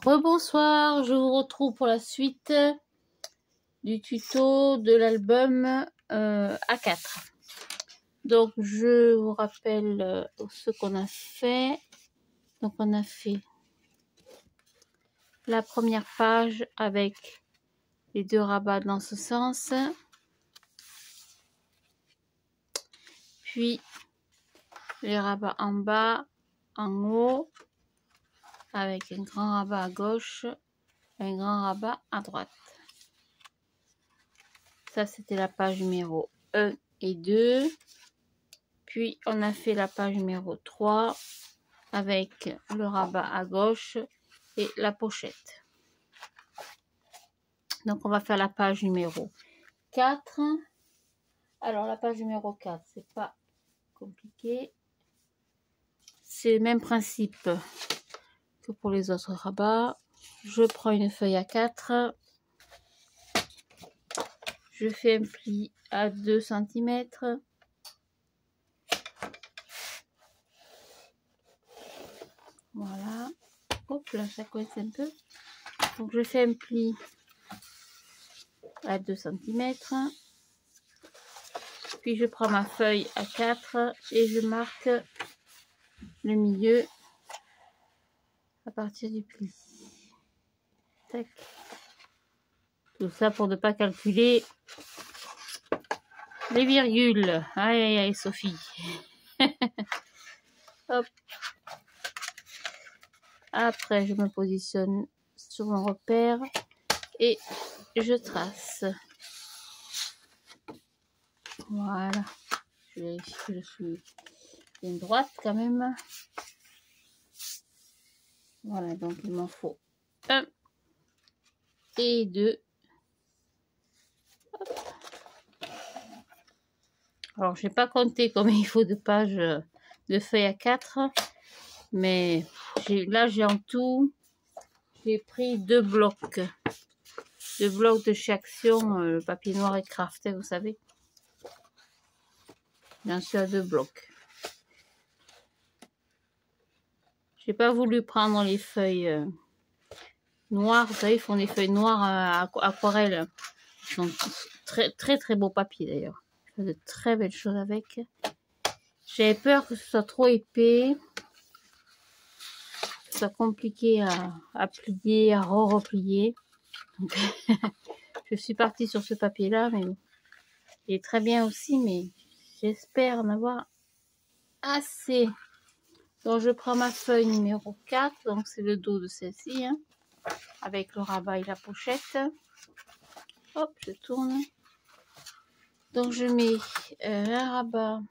Rebonsoir, je vous retrouve pour la suite du tuto de l'album A4. Donc je vous rappelle ce qu'on a fait. Donc on a fait la première page avec les deux rabats dans ce sens. Puis les rabats en bas, en haut, avec un grand rabat à gauche et un grand rabat à droite. Ça, c'était la page numéro 1 et 2. Puis, on a fait la page numéro 3 avec le rabat à gauche et la pochette. Donc, on va faire la page numéro 4. Alors, la page numéro 4, c'est pas compliqué. C'est le même principe que pour les autres rabats. Je prends une feuille A4. Je fais un pli à 2 cm. Voilà. Hop là, ça coince un peu. Donc je fais un pli à 2 cm. Puis je prends ma feuille A4 et je marque le milieu à partir du pli. Tac. Tout ça pour ne pas calculer les virgules. Aïe aïe aïe Sophie. Hop. Après je me positionne sur mon repère et je trace. Voilà. Je vérifie que je suis bien droite quand même. Voilà, donc il m'en faut 1 et 2. Hop. Alors, je n'ai pas compté combien il faut de pages de feuilles A4, mais là, j'ai en tout, j'ai pris 2 blocs. 2 blocs de chez Action, le papier noir et craft, vous savez. Bien sûr, 2 blocs. J'ai pas voulu prendre les feuilles noires, vous savez, ils font des feuilles noires aquarelle. Ils sont très beaux papiers d'ailleurs. Je fais de très belles choses avec. J'avais peur que ce soit trop épais, que ce soit compliqué à plier, à replier. Donc, je suis partie sur ce papier-là, mais il est très bien aussi, mais j'espère en avoir assez. Donc, je prends ma feuille numéro 4, donc c'est le dos de celle-ci, hein, avec le rabat et la pochette. Hop, je tourne. Donc, je mets un rabat,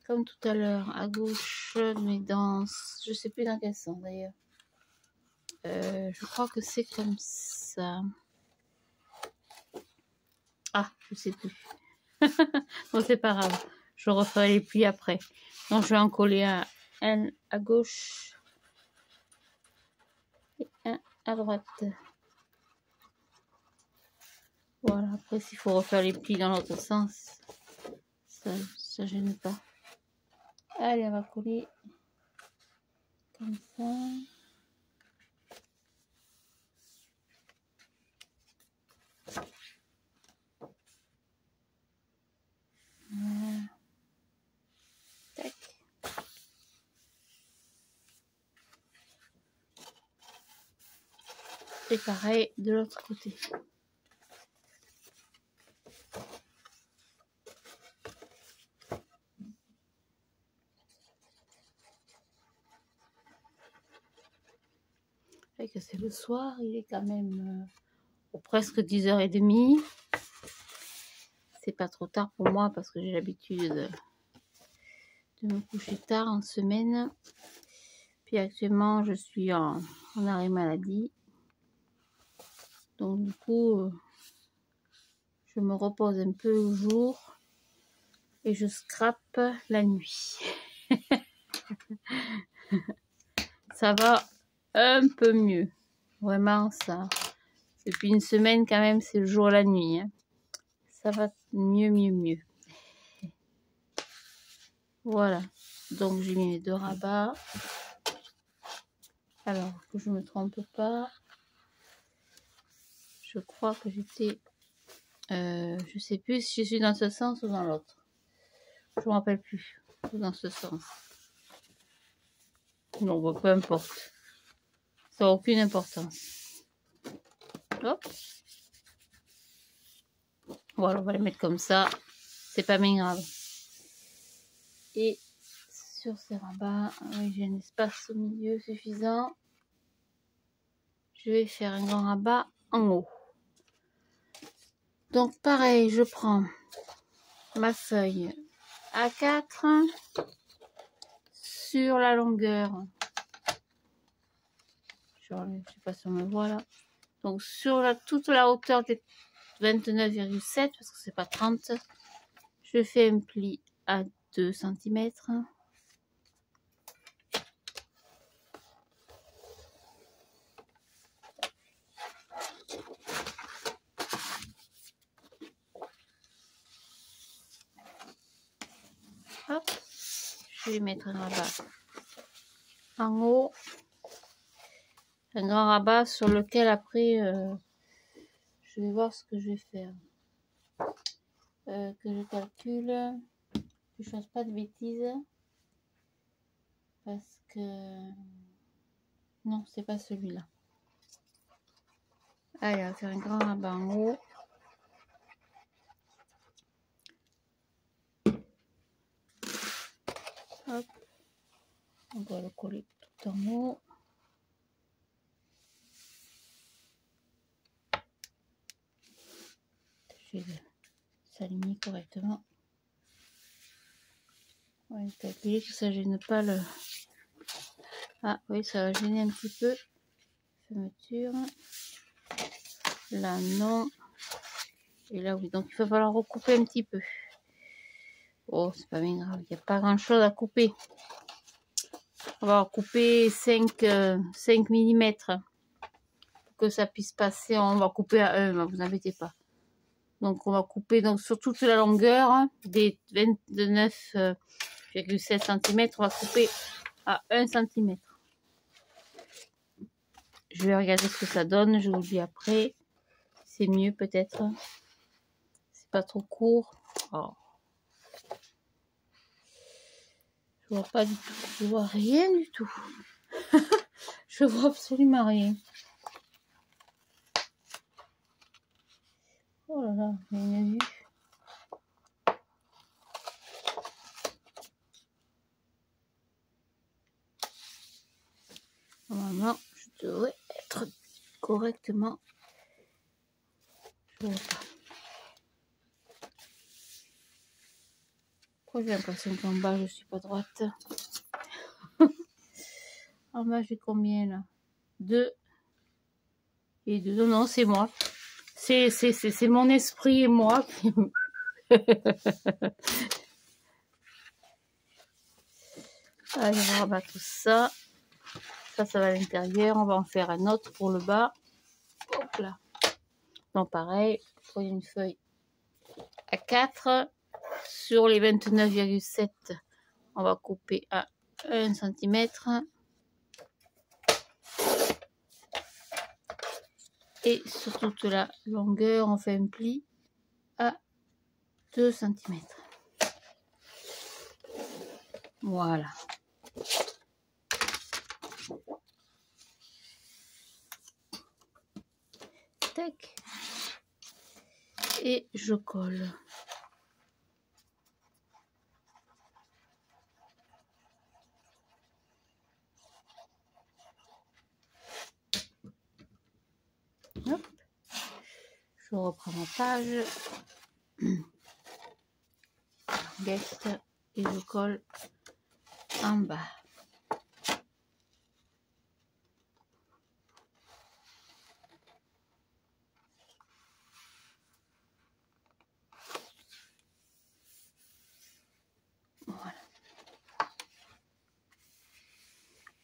comme tout à l'heure, à gauche, mais dans... Je sais plus dans quel sens d'ailleurs. Je crois que c'est comme ça. Ah, je sais plus. Bon, c'est pas grave. Je referai les plis après. Donc, je vais en coller un à gauche et un à droite. Voilà. Après, s'il faut refaire les plis dans l'autre sens, ça gêne pas. Allez, on va coller comme ça. Voilà. Tac. Et pareil de l'autre côté. Et que c'est le soir, il est quand même presque 10h30. C'est pas trop tard pour moi parce que j'ai l'habitude de me coucher tard en semaine. Puis actuellement, je suis en arrêt maladie. Donc du coup, je me repose un peu au jour et je scrape la nuit. Ça va un peu mieux. Vraiment, ça. Depuis une semaine quand même, c'est le jour et la nuit. Hein. Ça va mieux. Voilà. Donc j'ai mis mes 2 rabats. Alors, que je me trompe pas, je crois que j'étais... je sais plus si je suis dans ce sens ou dans l'autre. Je me rappelle plus. Dans ce sens. Non, bon, peu importe. Ça n'a aucune importance. Hop. Voilà, on va les mettre comme ça. C'est pas bien grave. Et sur ces rabats, oui, j'ai un espace au milieu suffisant. Je vais faire un grand rabat en haut. Donc pareil, je prends ma feuille A4 sur la longueur. Je ne sais pas si on me voit là. Donc sur toute la hauteur des 29,7 parce que c'est pas 30. Je fais un pli à 2 cm. Hop, je vais mettre un rabat en haut, un grand rabat sur lequel après je vais voir ce que je vais faire. Que je calcule, que je fasse pas de bêtises parce que non, c'est pas celui-là. Allez, on va faire un grand rabat en haut. Hop, on va le coller tout en haut. Je vais s'aligner correctement. On va calculer que ça gêne pas le... Ah oui, ça va gêner un petit peu. Fermeture. Là, non. Et là, oui. Donc, il va falloir recouper un petit peu. Oh, c'est pas bien grave. Il n'y a pas grand-chose à couper. On va couper 5 mm. Pour que ça puisse passer. On va couper à 1, vous inquiétez pas. Donc, on va couper donc, sur toute la longueur des 29,7 cm. On va couper à 1 cm. Je vais regarder ce que ça donne. Je vous le dis après. C'est mieux peut-être. C'est pas trop court. Oh. Je vois pas du tout. Je vois rien du tout. Je vois absolument rien. Oh là là, j'ai une vue. Normalement, je devrais être correctement. Je vois pas. Pourquoi j'ai l'impression qu'en bas, je suis pas droite? En bas, j'ai combien là? 2 et 2. Non, c'est moi. C'est mon esprit et moi. Allez, on va rabattre ça. Ça va à l'intérieur. On va en faire un autre pour le bas. Hop là. Donc pareil, prenez une feuille A4 sur les 29,7. On va couper à 1 cm. Et sur toute la longueur, on fait un pli à 2 cm. Voilà. Tac. Et je colle. Hop. Je reprends ma page. Guest et je colle en bas. Voilà.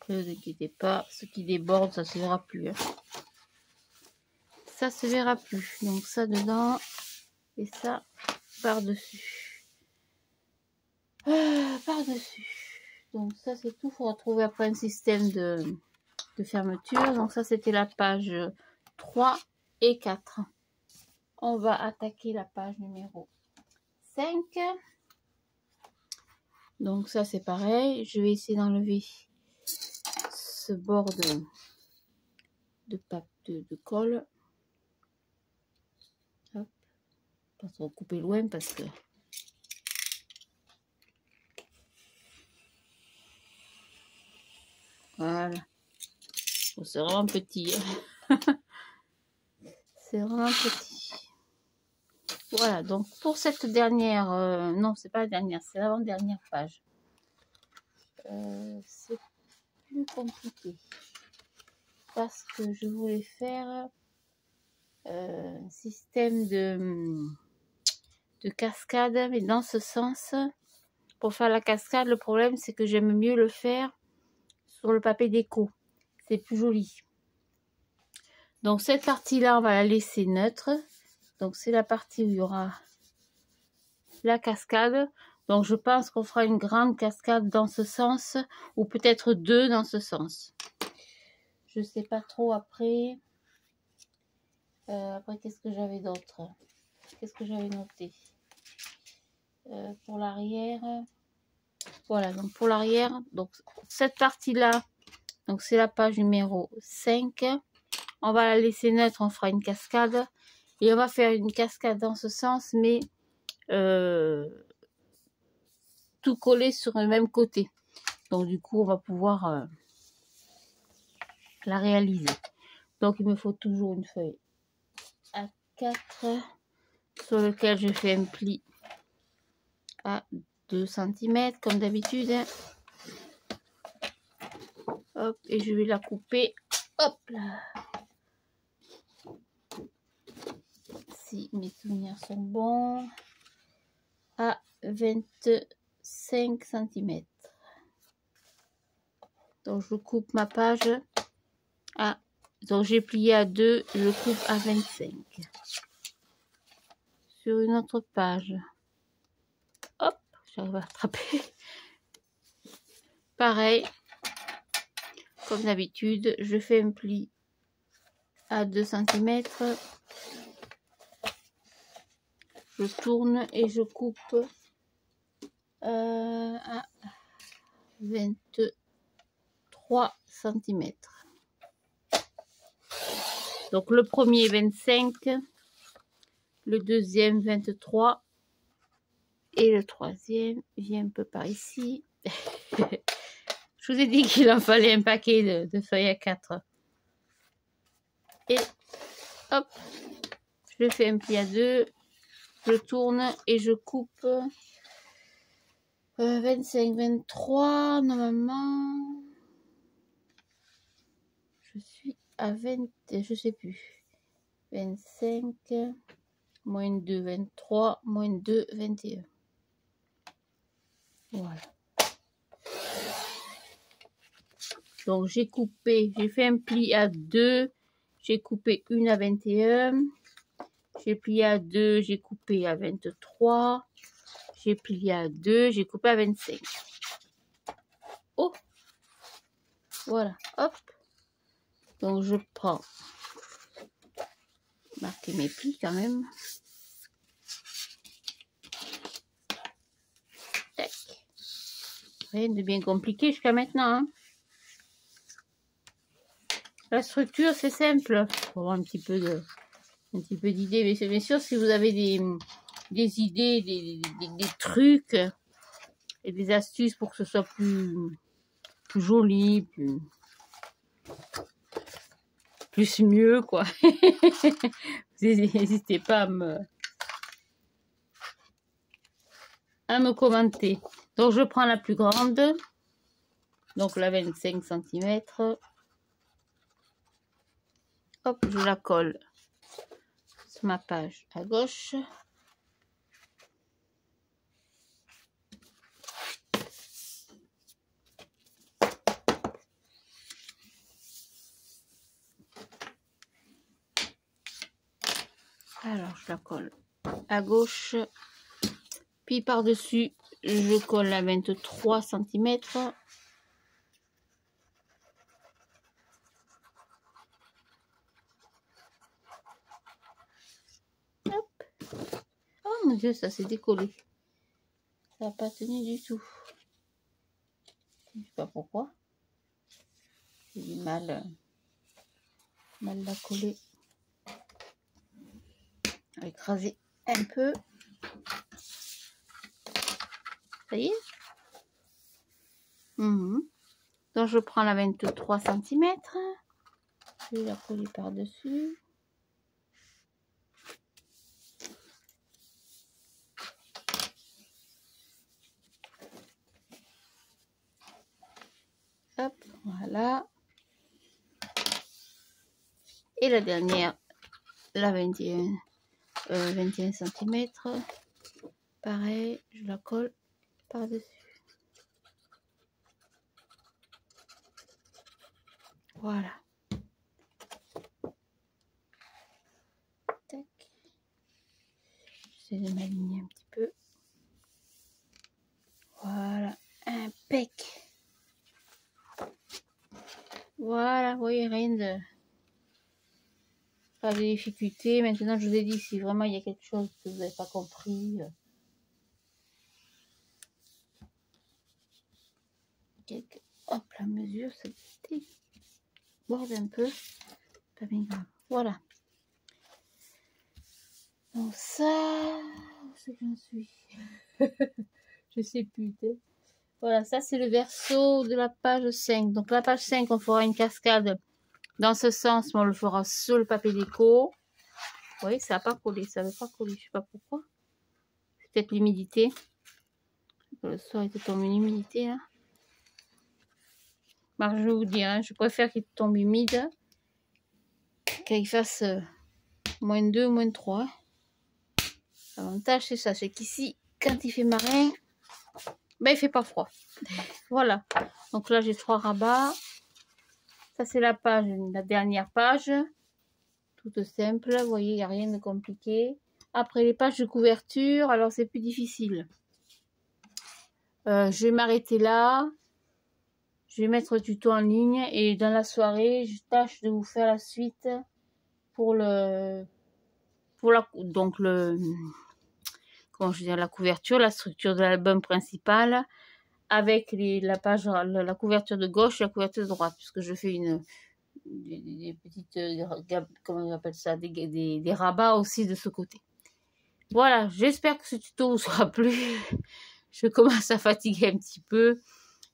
Ne vous inquiétez pas, ce qui déborde, ça se verra plus. Hein. Ça se verra plus. Donc ça dedans et ça par-dessus. Par-dessus. Donc ça c'est tout. Il faut retrouver après un système de de fermeture. Donc ça, c'était la page 3 et 4. On va attaquer la page numéro 5. Donc ça, c'est pareil. Je vais essayer d'enlever ce bord de colle. Hop. Pas trop couper loin parce que... Voilà. Oh, c'est vraiment petit. C'est vraiment petit. Voilà, donc pour cette dernière... non, c'est pas la dernière, c'est l'avant-dernière page. C'est plus compliqué. Parce que je voulais faire un système de cascade, mais dans ce sens, pour faire la cascade, le problème c'est que j'aime mieux le faire sur le papier déco. C'est plus joli. Donc cette partie-là, on va la laisser neutre. Donc c'est la partie où il y aura la cascade. Donc je pense qu'on fera une grande cascade dans ce sens, ou peut-être deux dans ce sens. Je sais pas trop après. Après, qu'est-ce que j'avais d'autre? Qu'est-ce que j'avais noté? Pour l'arrière. Voilà, donc pour l'arrière, donc cette partie-là, donc c'est la page numéro 5. On va la laisser neutre, on fera une cascade. Et on va faire une cascade dans ce sens, mais tout collé sur le même côté. Donc du coup, on va pouvoir la réaliser. Donc il me faut toujours une feuille A4 sur lequel je fais un pli à 2 cm comme d'habitude. Hop, et je vais la couper. Hop là. Si mes souvenirs sont bons, à 25 cm. Donc je coupe ma page à... Donc j'ai plié à 2, je coupe à 25. Sur une autre page. Hop, j'arrive à attraper. Pareil, comme d'habitude, je fais un pli à 2 cm. Je tourne et je coupe à 23 cm. Donc le premier 25, le deuxième 23 et le troisième vient un peu par ici. Je vous ai dit qu'il en fallait un paquet de feuilles à 4. Et hop, je fais un pli à 2, je tourne et je coupe 25, 23 normalement. Je suis à 20, je sais plus. 25, moins 2, 23, moins 2, 21. Voilà. Donc j'ai coupé, j'ai fait un pli à 2, j'ai coupé une à 21, j'ai plié à 2, j'ai coupé à 23, j'ai plié à 2, j'ai coupé à 25. Oh, voilà, hop. Donc je prends, marquer mes plis quand même. Tac. Rien de bien compliqué jusqu'à maintenant, hein. La structure c'est simple, pour avoir un petit peu d'idées, mais c'est bien sûr si vous avez des idées, des trucs et des astuces pour que ce soit plus joli, plus mieux quoi. N'hésitez pas à me commenter. Donc je prends la plus grande, donc la 25 cm. Hop, je la colle sur ma page à gauche. Alors je la colle à gauche, puis par dessus je colle à 23 cm. mon Dieu, ça s'est décollé. Ça n'a pas tenu du tout. Je ne sais pas pourquoi. J'ai du mal la coller. On va écraser un peu. Ça y est. Donc je prends la 23 cm. Je vais la coller par-dessus. Hop, voilà. Et la dernière, la 21 cm. Pareil, je la colle par-dessus. Voilà. Tac. J'essaie de m'aligner un petit peu. Voilà, impec. Voilà, vous voyez, rien de... Pas de difficulté. Maintenant, je vous ai dit, si vraiment il y a quelque chose que vous n'avez pas compris... Hop, la mesure, ça déborde un peu. Pas bien grave. Voilà. Donc ça, c'est que j'en suis. Je sais plus. Voilà, ça c'est le verso de la page 5. Donc la page 5, on fera une cascade dans ce sens, mais on le fera sur le papier déco. Vous voyez, ça n'a pas collé, ça ne veut pas coller, je sais pas pourquoi. C'est peut-être l'humidité. Le soir, il tombe une humidité là. Bah, je vais vous dire, hein, je préfère qu'il tombe humide qu'il fasse -2, -3. L'avantage, c'est ça, c'est qu'ici, quand il fait marin, ben, il fait pas froid. Voilà. Donc là, j'ai 3 rabats. Ça, c'est la page, la dernière page. Toute simple. Vous voyez, il n'y a rien de compliqué. Après, les pages de couverture, alors c'est plus difficile. Je vais m'arrêter là. Je vais mettre le tuto en ligne. Et dans la soirée, je tâche de vous faire la suite pour comment je veux dire, la couverture, la structure de l'album principal, avec la page, la couverture de gauche et la couverture de droite, puisque je fais des petites, comment on appelle ça, des rabats aussi de ce côté. Voilà, j'espère que ce tuto vous sera plu. Je commence à fatiguer un petit peu.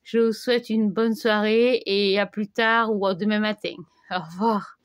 Je vous souhaite une bonne soirée et à plus tard ou à demain matin. Au revoir.